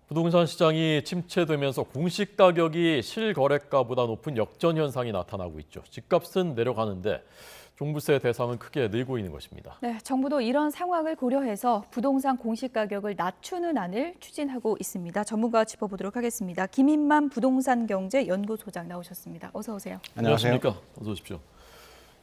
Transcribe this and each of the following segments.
부동산 시장이 침체되면서 공시 가격이 실거래가보다 높은 역전 현상이 나타나고 있죠. 집값은 내려가는데 종부세 대상은 크게 늘고 있는 것입니다. 네, 정부도 이런 상황을 고려해서 부동산 공시 가격을 낮추는 안을 추진하고 있습니다. 전문가 짚어보도록 하겠습니다. 김인만 부동산경제연구소장 나오셨습니다. 어서 오세요. 안녕하십니까? 어서 오십시오.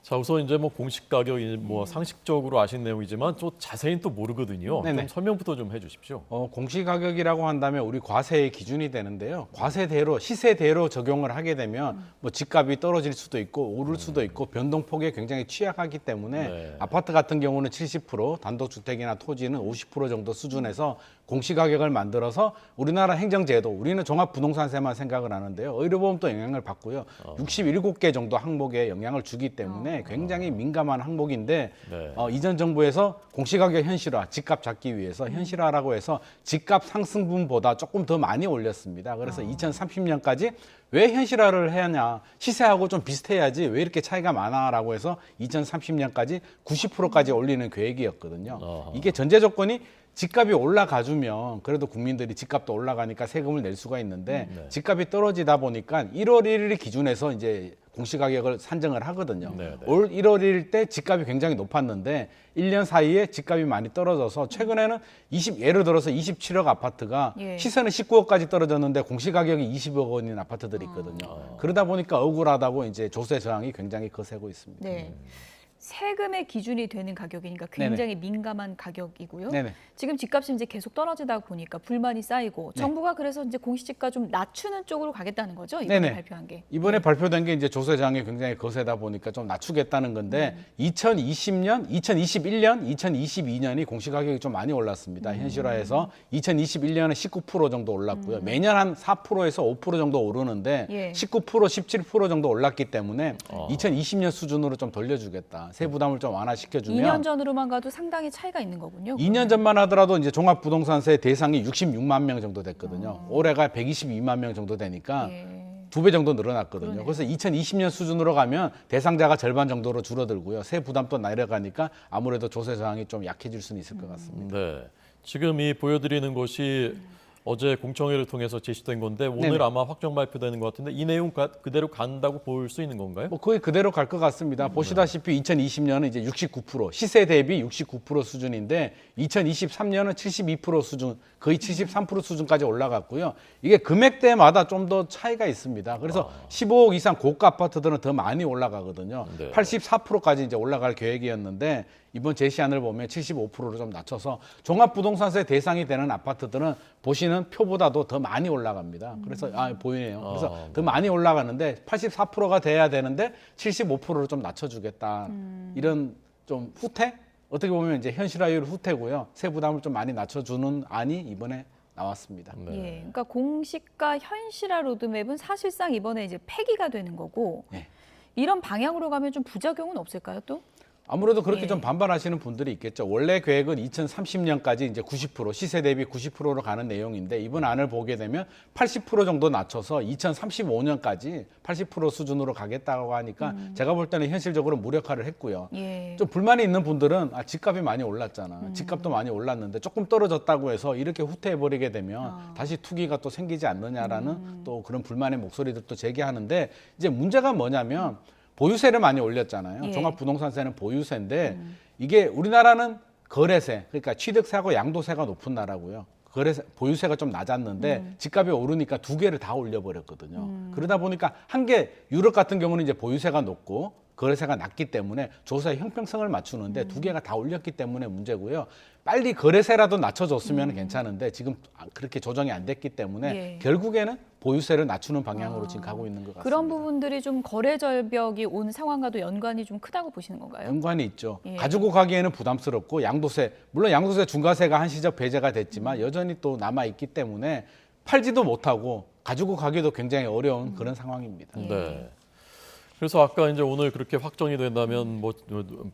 자, 우선 이제 공시 가격이 상식적으로 아신 내용이지만 좀 자세히는 또 모르거든요. 네네. 좀 설명부터 좀 해주십시오. 공시 가격이라고 한다면 우리 과세의 기준이 되는데요. 과세대로 시세대로 적용을 하게 되면 집값이 떨어질 수도 있고 오를 수도 있고 변동폭에 굉장히 취약하기 때문에 네. 아파트 같은 경우는 70%, 단독주택이나 토지는 50% 정도 수준에서 공시 가격을 만들어서 우리나라 행정제도, 우리는 종합부동산세만 생각을 하는데요. 의료보험도 영향을 받고요. 67개 정도 항목에 영향을 주기 때문에 굉장히 민감한 항목인데 네. 이전 정부에서 공시가격 현실화, 집값 잡기 위해서 현실화라고 해서 집값 상승분보다 조금 더 많이 올렸습니다. 그래서 2030년까지 왜 현실화를 해야 하냐, 시세하고 좀 비슷해야지 왜 이렇게 차이가 많아라고 해서 2030년까지 90%까지 올리는 계획이었거든요. 이게 전제 조건이 집값이 올라가주면 그래도 국민들이 집값도 올라가니까 세금을 낼 수가 있는데 집값이 떨어지다 보니까 1월 1일 기준에서 이제 공시가격을 산정을 하거든요. 올 1월 1일 때 집값이 굉장히 높았는데 1년 사이에 집값이 많이 떨어져서 최근에는 예를 들어서 27억 아파트가 시세는 19억까지 떨어졌는데 공시가격이 20억 원인 아파트들이 있거든요. 그러다 보니까 억울하다고 이제 조세 저항이 굉장히 거세고 있습니다. 네. 세금의 기준이 되는 가격이니까 굉장히 민감한 가격이고요. 네네. 지금 집값이 이제 계속 떨어지다 보니까 불만이 쌓이고 정부가 그래서 이제 공시지가 좀 낮추는 쪽으로 가겠다는 거죠? 이번에 네네. 발표한 게. 이번에 발표된 게 이제 조세 저항이 굉장히 거세다 보니까 좀 낮추겠다는 건데 2020년, 2021년, 2022년이 공시가격이 좀 많이 올랐습니다. 현실화해서 2021년은 19% 정도 올랐고요. 매년 한 4%에서 5% 정도 오르는데 19%, 17% 정도 올랐기 때문에 2020년 수준으로 좀 돌려주겠다. 세부담을 좀 완화시켜주면 2년 전으로만 가도 상당히 차이가 있는 거군요. 2년 전만 하더라도 이제 종합부동산세 대상이 66만 명 정도 됐거든요. 올해가 122만 명 정도 되니까 2배 정도 늘어났거든요. 그러네요. 그래서 2020년 수준으로 가면 대상자가 절반 정도로 줄어들고요. 세 부담도 내려가니까 아무래도 조세 저항이 좀 약해질 수는 있을 것 같습니다. 네. 지금 이 보여드리는 것이 어제 공청회를 통해서 제시된 건데 오늘 네네. 아마 확정 발표되는 것 같은데 이 내용 그대로 간다고 볼 수 있는 건가요? 뭐 거의 그대로 갈 것 같습니다. 보시다시피 2020년은 이제 69%, 시세 대비 69% 수준인데 2023년은 72% 수준, 거의 73% 수준까지 올라갔고요. 이게 금액대마다 좀 더 차이가 있습니다. 그래서 15억 이상 고가 아파트들은 더 많이 올라가거든요. 네. 84%까지 이제 올라갈 계획이었는데 이번 제시안을 보면 75%로 좀 낮춰서 종합부동산세 대상이 되는 아파트들은 보시는 표보다도 더 많이 올라갑니다. 그래서 보이네요. 그래서 더 많이 올라가는데 84%가 돼야 되는데 75%로 좀 낮춰주겠다. 이런 좀 후퇴? 어떻게 보면 이제 현실화율 후퇴고요. 세부담을 좀 많이 낮춰주는 안이 이번에 나왔습니다. 예, 그러니까 공시가 현실화 로드맵은 사실상 이번에 이제 폐기가 되는 거고 이런 방향으로 가면 좀 부작용은 없을까요, 또? 아무래도 그렇게 좀 반발하시는 분들이 있겠죠. 원래 계획은 2030년까지 이제 90%, 시세 대비 90%로 가는 내용인데 이번 안을 보게 되면 80% 정도 낮춰서 2035년까지 80% 수준으로 가겠다고 하니까 제가 볼 때는 현실적으로 무력화를 했고요. 좀 불만이 있는 분들은 집값이 많이 올랐잖아. 집값도 많이 올랐는데 조금 떨어졌다고 해서 이렇게 후퇴해버리게 되면 다시 투기가 또 생기지 않느냐라는 또 그런 불만의 목소리들도 제기하는데 이제 문제가 뭐냐면 보유세를 많이 올렸잖아요. 종합부동산세는 보유세인데 이게 우리나라는 거래세, 그러니까 취득세하고 양도세가 높은 나라고요. 보유세가 좀 낮았는데 집값이 오르니까 두 개를 다 올려버렸거든요. 그러다 보니까 한 개, 유럽 같은 경우는 이제 보유세가 높고 거래세가 낮기 때문에 조세 형평성을 맞추는데 두 개가 다 올렸기 때문에 문제고요. 빨리 거래세라도 낮춰줬으면 괜찮은데 지금 그렇게 조정이 안 됐기 때문에 결국에는 보유세를 낮추는 방향으로 지금 가고 있는 것 같습니다. 그런 부분들이 좀 거래 절벽이 온 상황과도 연관이 좀 크다고 보시는 건가요? 연관이 있죠. 가지고 가기에는 부담스럽고 양도세, 물론 양도세 중과세가 한시적 배제가 됐지만 여전히 또 남아있기 때문에 팔지도 못하고 가지고 가기도 굉장히 어려운 그런 상황입니다. 네. 그래서 아까 이제 오늘 그렇게 확정이 된다면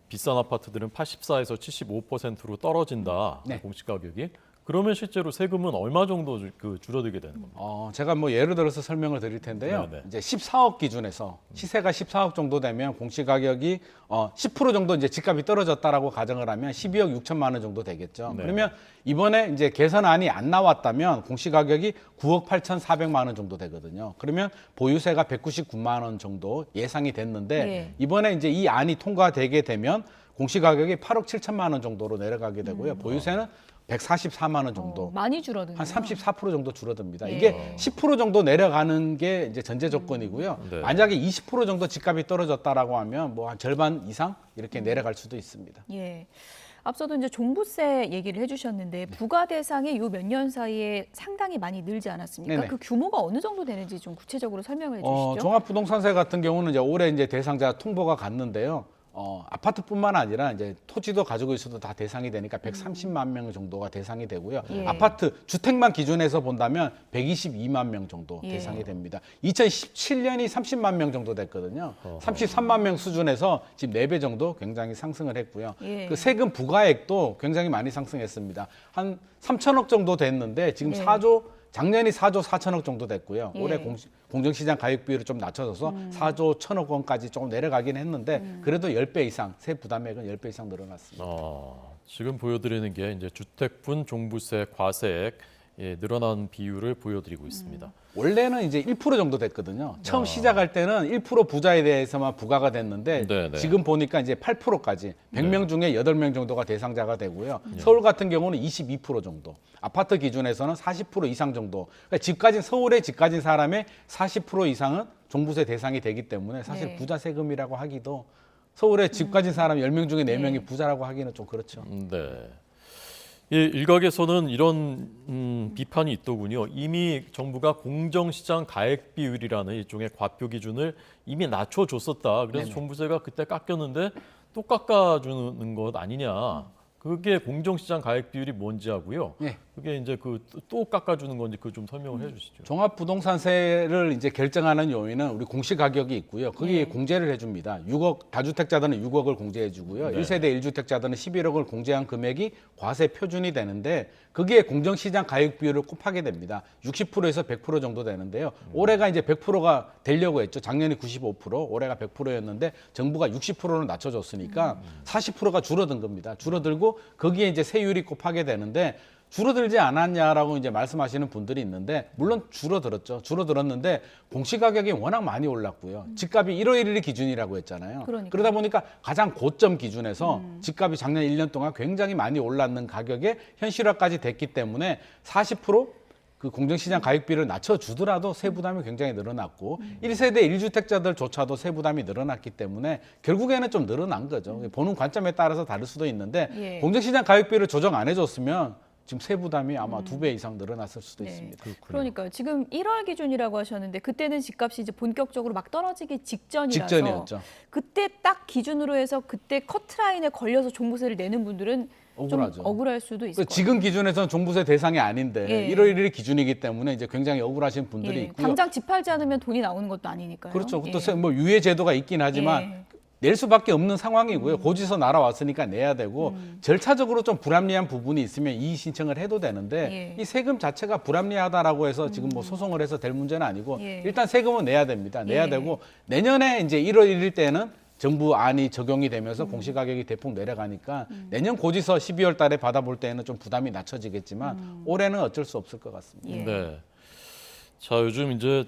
비싼 아파트들은 84에서 75%로 떨어진다. 공시 가격이. 그러면 실제로 세금은 얼마 정도 줄어들게 되는 겁니까? 제가 뭐 예를 들어서 설명을 드릴 텐데요. 네네. 이제 14억 기준에서 시세가 14억 정도 되면 공시가격이 10% 정도 이제 집값이 떨어졌다라고 가정을 하면 12억 6천만 원 정도 되겠죠. 네. 그러면 이번에 이제 개선안이 안 나왔다면 공시가격이 9억 8,400만 원 정도 되거든요. 그러면 보유세가 199만 원 정도 예상이 됐는데 예. 이번에 이제 이 안이 통과되게 되면 공시가격이 8억 7천만 원 정도로 내려가게 되고요. 보유세는 144만 원 정도. 많이 줄어드네요. 한 34% 정도 줄어듭니다. 예. 이게 10% 정도 내려가는 게 이제 전제 조건이고요. 네. 만약에 20% 정도 집값이 떨어졌다라고 하면 뭐 한 절반 이상 이렇게 내려갈 수도 있습니다. 예. 앞서도 이제 종부세 얘기를 해주셨는데 부과 대상이 요 몇 년 사이에 상당히 많이 늘지 않았습니까? 네네. 그 규모가 어느 정도 되는지 좀 구체적으로 설명을 해주시죠. 종합부동산세 같은 경우는 이제 올해 이제 대상자 통보가 갔는데요. 아파트뿐만 아니라 이제 토지도 가지고 있어도 다 대상이 되니까 130만 명 정도가 대상이 되고요. 예. 아파트 주택만 기준해서 본다면 122만 명 정도 예. 대상이 됩니다. 2017년이 30만 명 정도 됐거든요. 33만 명 수준에서 지금 4배 정도 굉장히 상승을 했고요. 예. 그 세금 부과액도 굉장히 많이 상승했습니다. 한 3천억 정도 됐는데 지금 예. 작년이 4조 4천억 정도 됐고요. 예. 올해 공정시장 가격 비율을 좀 낮춰져서 4조 1천억 원까지 조금 내려가긴 했는데 그래도 10배 이상, 세 부담액은 10배 이상 늘어났습니다. 지금 보여드리는 게 이제 주택분 종부세 과세액 늘어난 비율을 보여드리고 있습니다. 원래는 이제 1% 정도 됐거든요. 처음 시작할 때는 1% 부자에 대해서만 부과가 됐는데 네네. 지금 보니까 이제 8%까지 100명 중에 8명 정도가 대상자가 되고요. 서울 같은 경우는 22% 정도, 아파트 기준에서는 40% 이상 정도. 그러니까 서울에 집 가진 사람의 40% 이상은 종부세 대상이 되기 때문에 사실 네. 부자 세금이라고 하기도 서울에 집 가진 사람 10명 중에 4명이 네. 부자라고 하기는 좀 그렇죠. 네. 일각에서는 이런 비판이 있더군요. 이미 정부가 공정시장 가액 비율이라는 일종의 과표 기준을 이미 낮춰줬었다. 그래서 네네. 종부세가 그때 깎였는데 또 깎아주는 것 아니냐. 그게 공정시장 가액 비율이 뭔지 하고요. 네. 그게 이제 또 깎아주는 건지 그 좀 설명을 해주시죠. 종합부동산세를 이제 결정하는 요인은 우리 공시가격이 있고요. 거기에 네. 공제를 해줍니다. 6억 다주택자들은 6억을 공제해주고요. 네. 1세대 1주택자들은 11억을 공제한 금액이 과세 표준이 되는데 거기에 공정시장 가격 비율을 곱하게 됩니다. 60%에서 100% 정도 되는데요. 올해가 이제 100%가 되려고 했죠. 작년이 95%, 올해가 100%였는데 정부가 60%로 낮춰줬으니까 40%가 줄어든 겁니다. 줄어들고 거기에 이제 세율이 곱하게 되는데 줄어들지 않았냐라고 이제 말씀하시는 분들이 있는데 물론 줄어들었죠. 줄어들었는데 공시가격이 워낙 많이 올랐고요. 집값이 1월 1일이 기준이라고 했잖아요. 그러니까요. 그러다 보니까 가장 고점 기준에서 집값이 작년 1년 동안 굉장히 많이 올랐는 가격에 현실화까지 됐기 때문에 40%그 공정시장 가격비를 낮춰주더라도 세부담이 굉장히 늘어났고 1세대 1주택자들조차도 세부담이 늘어났기 때문에 결국에는 좀 늘어난 거죠. 보는 관점에 따라서 다를 수도 있는데 예. 공정시장 가격비를 조정 안 해줬으면 지금 세부담이 아마 2배 이상 늘어났을 수도 네. 있습니다. 그러니까요. 지금 1월 기준이라고 하셨는데 그때는 집값이 이제 본격적으로 막 떨어지기 직전이라서 직전이었죠. 그때 딱 기준으로 해서 그때 커트라인에 걸려서 종부세를 내는 분들은 억울하죠. 좀 억울할 수도 있을 것 같아요. 지금 기준에서는 종부세 대상이 아닌데 예. 1월 1일 기준이기 때문에 이제 굉장히 억울하신 분들이 예, 있고요. 당장 집 팔지 않으면 돈이 나오는 것도 아니니까요. 그렇죠. 예. 또 뭐 유예 제도가 있긴 하지만 예. 낼 수밖에 없는 상황이고요. 고지서 날아왔으니까 내야 되고 절차적으로 좀 불합리한 부분이 있으면 이의 신청을 해도 되는데 예. 이 세금 자체가 불합리하다라고 해서 지금 뭐 소송을 해서 될 문제는 아니고 예. 일단 세금은 내야 됩니다. 내야 예. 되고 내년에 이제 1월 1일 때는 정부 안이 적용이 되면서 공시가격이 대폭 내려가니까 내년 고지서 12월 달에 받아볼 때는 좀 부담이 낮춰지겠지만 올해는 어쩔 수 없을 것 같습니다. 예. 네. 자, 요즘 이제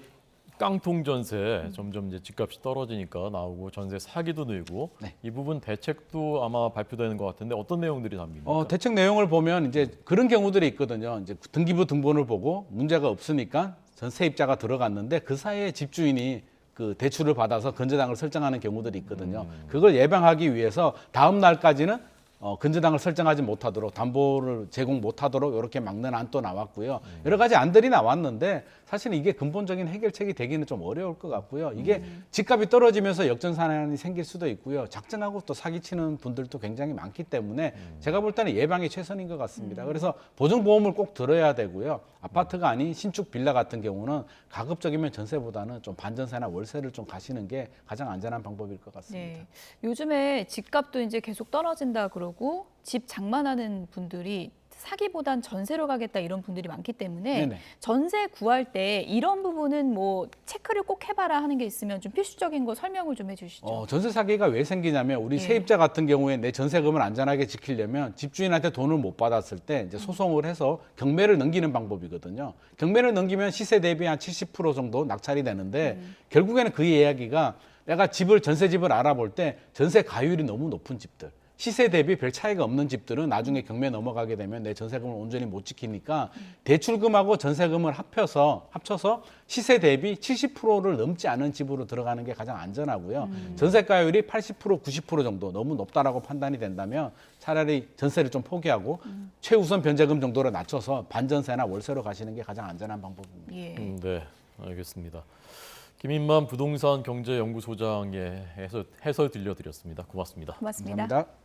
깡통 전세 점점 이제 집값이 떨어지니까 나오고 전세 사기도 늘고 네. 이 부분 대책도 아마 발표되는 것 같은데 어떤 내용들이 담깁니까? 대책 내용을 보면 이제 그런 경우들이 있거든요. 이제 등기부 등본을 보고 문제가 없으니까 전세입자가 들어갔는데 그 사이에 집주인이 그 대출을 받아서 건저당을 설정하는 경우들이 있거든요. 그걸 예방하기 위해서 다음 날까지는 건저당을 설정하지 못하도록 담보를 제공 못하도록 이렇게 막는 안도 나왔고요. 여러 가지 안들이 나왔는데 사실 이게 근본적인 해결책이 되기는 좀 어려울 것 같고요. 이게 집값이 떨어지면서 역전산안이 생길 수도 있고요. 작정하고 또 사기치는 분들도 굉장히 많기 때문에 제가 볼 때는 예방이 최선인 것 같습니다. 그래서 보증보험을 꼭 들어야 되고요. 아파트가 아닌 신축 빌라 같은 경우는 가급적이면 전세보다는 좀 반전세나 월세를 좀 가시는 게 가장 안전한 방법일 것 같습니다. 네. 요즘에 집값도 이제 계속 떨어진다 그러고 집 장만하는 분들이 사기보단 전세로 가겠다 이런 분들이 많기 때문에 네네. 전세 구할 때 이런 부분은 뭐 체크를 꼭 해봐라 하는 게 있으면 좀 필수적인 거 설명을 좀 해주시죠. 전세 사기가 왜 생기냐면 우리 예. 세입자 같은 경우에 내 전세금을 안전하게 지키려면 집주인한테 돈을 못 받았을 때 이제 소송을 해서 경매를 넘기는 방법이거든요. 경매를 넘기면 시세 대비 한 70% 정도 낙찰이 되는데 결국에는 그 이야기가 내가 전세집을 알아볼 때 전세 가율이 너무 높은 집들, 시세 대비 별 차이가 없는 집들은 나중에 경매 넘어가게 되면 내 전세금을 온전히 못 지키니까 대출금하고 전세금을 합쳐서 시세 대비 70%를 넘지 않은 집으로 들어가는 게 가장 안전하고요. 전세가율이 80%, 90% 정도 너무 높다라고 판단이 된다면 차라리 전세를 좀 포기하고 최우선 변제금 정도로 낮춰서 반전세나 월세로 가시는 게 가장 안전한 방법입니다. 예. 네, 알겠습니다. 김인만 부동산 경제연구소장의 해설 들려드렸습니다. 고맙습니다. 고맙습니다. 감사합니다.